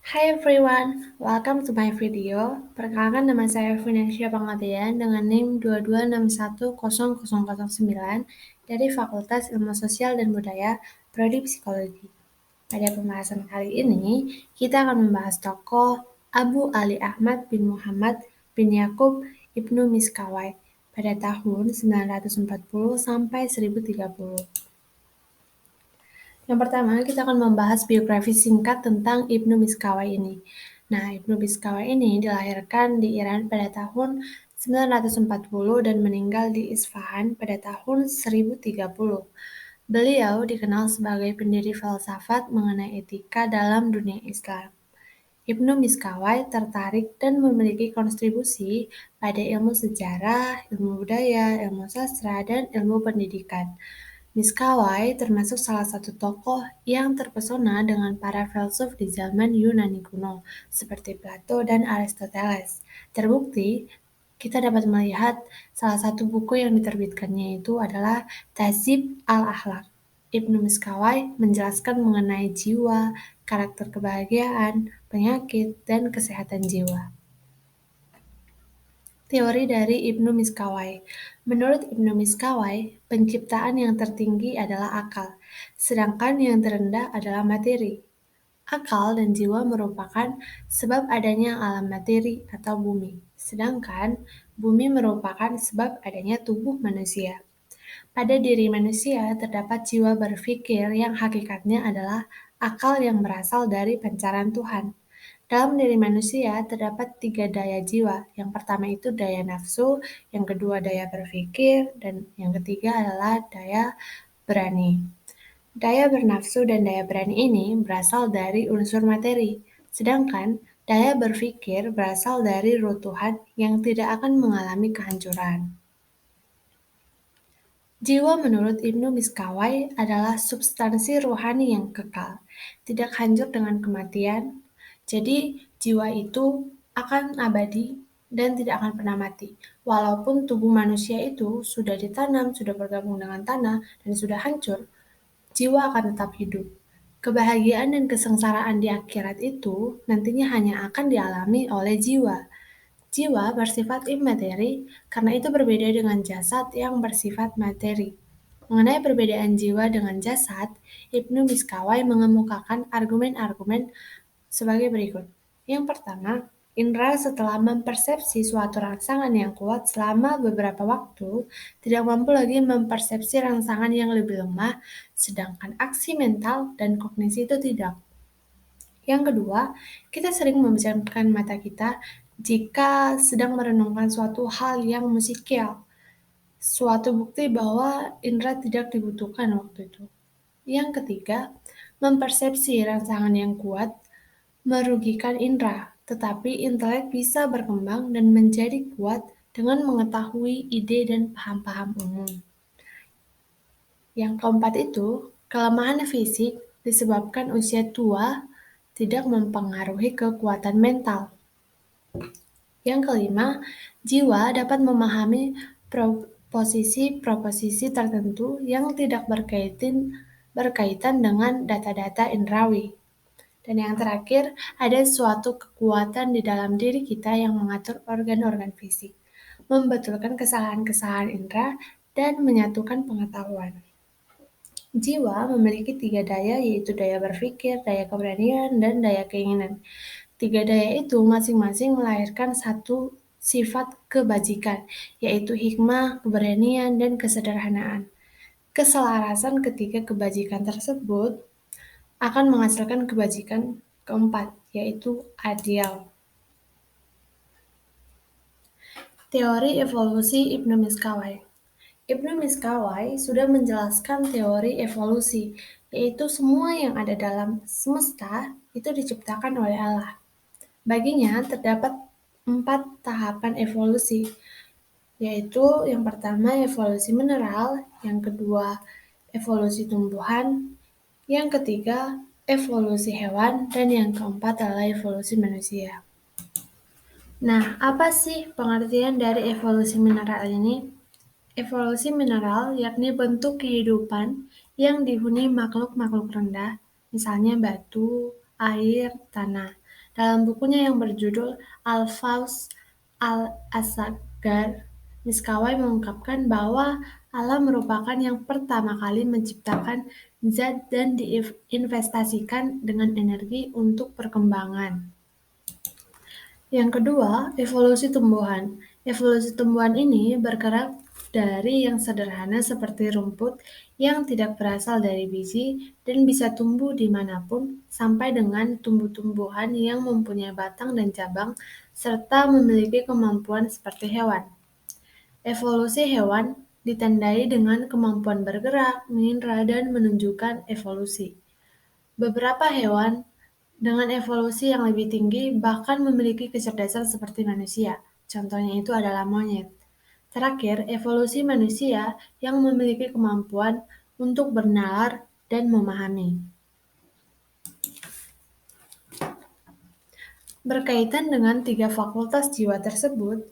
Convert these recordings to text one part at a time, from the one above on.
Hi everyone, welcome to my video. Perkenalkan nama saya Finansya Pangatian dengan NIM 22610009 dari Fakultas Ilmu Sosial dan Budaya, Prodi Psikologi. Pada pembahasan kali ini, kita akan membahas tokoh Abu Ali Ahmad bin Muhammad bin Yakub Ibnu Miskawai pada tahun 940 sampai 1030. Yang pertama, kita akan membahas biografi singkat tentang Ibnu Miskawai ini. Nah, Ibnu Miskawai ini dilahirkan di Iran pada tahun 940 dan meninggal di Isfahan pada tahun 1030. Beliau dikenal sebagai pendiri filsafat mengenai etika dalam dunia Islam. Ibnu Miskawai tertarik dan memiliki kontribusi pada ilmu sejarah, ilmu budaya, ilmu sastra, dan ilmu pendidikan. Miskawai termasuk salah satu tokoh yang terpesona dengan para filsuf di zaman Yunani kuno, seperti Plato dan Aristoteles. Terbukti, kita dapat melihat salah satu buku yang diterbitkannya itu adalah Tahzib al-Akhlaq. Ibnu Miskawai menjelaskan mengenai jiwa, karakter kebahagiaan, penyakit, dan kesehatan jiwa. Teori dari Ibnu Miskawai. Menurut Ibnu Miskawai, penciptaan yang tertinggi adalah akal, sedangkan yang terendah adalah materi. Akal dan jiwa merupakan sebab adanya alam materi atau bumi, sedangkan bumi merupakan sebab adanya tubuh manusia. Pada diri manusia terdapat jiwa berpikir yang hakikatnya adalah akal yang berasal dari pancaran Tuhan. Dalam diri manusia terdapat 3 daya jiwa. Yang pertama itu daya nafsu, yang kedua daya berpikir, dan yang ketiga adalah daya berani. Daya bernafsu dan daya berani ini berasal dari unsur materi, sedangkan daya berpikir berasal dari roh Tuhan yang tidak akan mengalami kehancuran. Jiwa menurut Ibnu Miskawai adalah substansi rohani yang kekal, tidak hancur dengan kematian. Jadi, jiwa itu akan abadi dan tidak akan pernah mati. Walaupun tubuh manusia itu sudah ditanam, sudah bergabung dengan tanah, dan sudah hancur, jiwa akan tetap hidup. Kebahagiaan dan kesengsaraan di akhirat itu nantinya hanya akan dialami oleh jiwa. Jiwa bersifat imateri, karena itu berbeda dengan jasad yang bersifat materi. Mengenai perbedaan jiwa dengan jasad, Ibnu Miskawai mengemukakan argumen-argumen sebagai berikut. Yang pertama, indera setelah mempersepsi suatu rangsangan yang kuat selama beberapa waktu, tidak mampu lagi mempersepsi rangsangan yang lebih lemah, sedangkan aksi mental dan kognisi itu tidak. Yang kedua, kita sering memejamkan mata kita jika sedang merenungkan suatu hal yang musikal, suatu bukti bahwa indera tidak dibutuhkan waktu itu. Yang ketiga, mempersepsi rangsangan yang kuat merugikan indera, tetapi intelek bisa berkembang dan menjadi kuat dengan mengetahui ide dan paham-paham umum. Yang keempat itu, kelemahan fisik disebabkan usia tua tidak mempengaruhi kekuatan mental. Yang kelima, jiwa dapat memahami proposisi-proposisi tertentu yang tidak berkaitan dengan data-data indrawi. Dan yang terakhir, ada suatu kekuatan di dalam diri kita yang mengatur organ-organ fisik, membetulkan kesalahan-kesalahan indera, dan menyatukan pengetahuan. Jiwa memiliki 3 daya, yaitu daya berpikir, daya keberanian, dan daya keinginan. 3 daya itu masing-masing melahirkan satu sifat kebajikan, yaitu hikmah, keberanian, dan kesederhanaan. Keselarasan ketiga kebajikan tersebut akan menghasilkan kebajikan keempat, yaitu adil. Teori evolusi Ibnu Miskawai. Ibnu Miskawai sudah menjelaskan teori evolusi, yaitu semua yang ada dalam semesta itu diciptakan oleh Allah. Baginya terdapat 4 tahapan evolusi, yaitu yang pertama evolusi mineral, yang kedua evolusi tumbuhan, yang ketiga evolusi hewan, dan yang keempat adalah evolusi manusia. Nah, apa sih pengertian dari evolusi mineral ini? Evolusi mineral yakni bentuk kehidupan yang dihuni makhluk-makhluk rendah, misalnya batu, air, tanah. Dalam bukunya yang berjudul Al-Faus Al-Asghar, Miskawai mengungkapkan bahwa alam merupakan yang pertama kali menciptakan zat dan diinvestasikan dengan energi untuk perkembangan. Yang kedua, evolusi tumbuhan. Evolusi tumbuhan ini bergerak dari yang sederhana seperti rumput yang tidak berasal dari biji dan bisa tumbuh dimanapun sampai dengan tumbuh-tumbuhan yang mempunyai batang dan cabang serta memiliki kemampuan seperti hewan. Evolusi hewan ditandai dengan kemampuan bergerak, mengindra, dan menunjukkan evolusi. Beberapa hewan dengan evolusi yang lebih tinggi bahkan memiliki kecerdasan seperti manusia. Contohnya itu adalah monyet. Terakhir, evolusi manusia yang memiliki kemampuan untuk bernalar dan memahami. Berkaitan dengan tiga fakultas jiwa tersebut,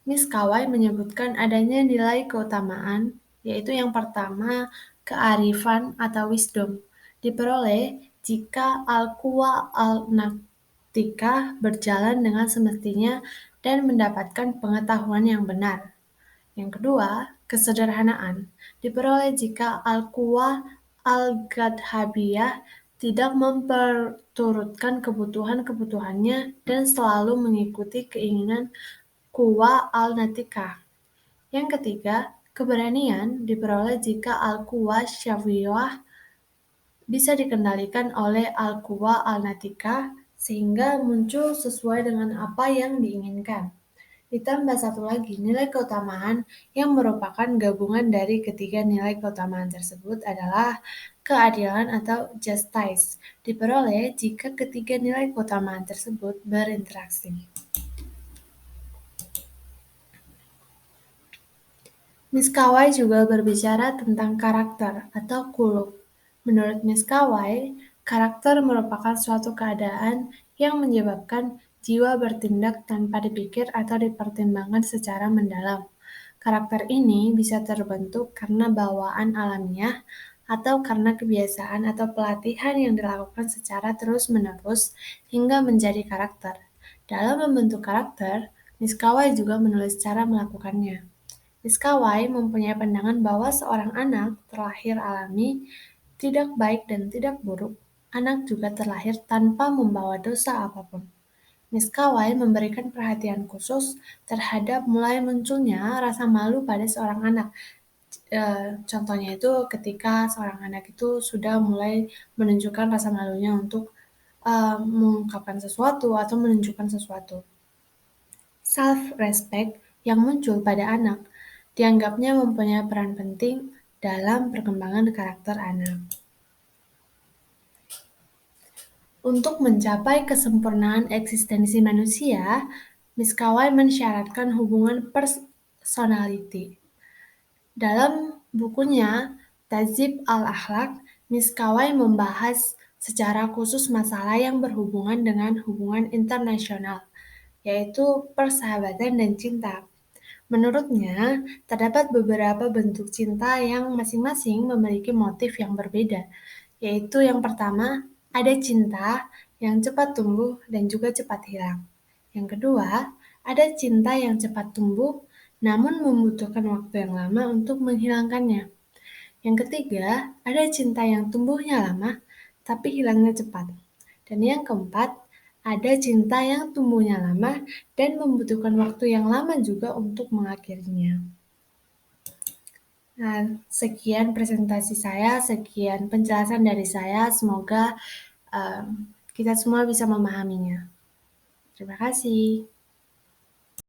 Miskawai menyebutkan adanya nilai keutamaan, yaitu yang pertama, kearifan atau wisdom, diperoleh jika al-quwa al-naktika berjalan dengan semestinya dan mendapatkan pengetahuan yang benar. Yang kedua, kesederhanaan, diperoleh jika al-quwa al-gadhabiyah tidak memperturutkan kebutuhan-kebutuhannya dan selalu mengikuti keinginan quwa al-natikah. Yang ketiga, keberanian diperoleh jika al-quwa syawiyah bisa dikendalikan oleh al-quwa al-natikah sehingga muncul sesuai dengan apa yang diinginkan. Ditambah satu lagi, nilai keutamaan yang merupakan gabungan dari ketiga nilai keutamaan tersebut adalah keadilan atau justice, diperoleh jika ketiga nilai keutamaan tersebut berinteraksi. Miskawai juga berbicara tentang karakter atau kuluk. Menurut Miskawai, karakter merupakan suatu keadaan yang menyebabkan jiwa bertindak tanpa dipikir atau dipertimbangkan secara mendalam. Karakter ini bisa terbentuk karena bawaan alamiah atau karena kebiasaan atau pelatihan yang dilakukan secara terus-menerus hingga menjadi karakter. Dalam membentuk karakter, Miskawai juga menulis cara melakukannya. Miskawai mempunyai pandangan bahwa seorang anak terlahir alami, tidak baik dan tidak buruk. Anak juga terlahir tanpa membawa dosa apapun. Miskawai memberikan perhatian khusus terhadap mulai munculnya rasa malu pada seorang anak. Contohnya itu ketika seorang anak itu sudah mulai menunjukkan rasa malunya untuk mengungkapkan sesuatu atau menunjukkan sesuatu. Self-respect yang muncul pada anak dianggapnya mempunyai peran penting dalam perkembangan karakter anak. Untuk mencapai kesempurnaan eksistensi manusia, Miskawai mensyaratkan hubungan personality. Dalam bukunya Tazib al-Akhlaq, Miskawai membahas secara khusus masalah yang berhubungan dengan hubungan internasional, yaitu persahabatan dan cinta. Menurutnya, terdapat beberapa bentuk cinta yang masing-masing memiliki motif yang berbeda, yaitu yang pertama, ada cinta yang cepat tumbuh dan juga cepat hilang. Yang kedua, ada cinta yang cepat tumbuh namun membutuhkan waktu yang lama untuk menghilangkannya. Yang ketiga, ada cinta yang tumbuhnya lama tapi hilangnya cepat. Dan yang keempat, ada cinta yang tumbuhnya lama dan membutuhkan waktu yang lama juga untuk mengakhirinya. Nah, sekian presentasi saya, sekian penjelasan dari saya. Semoga kita semua bisa memahaminya. Terima kasih.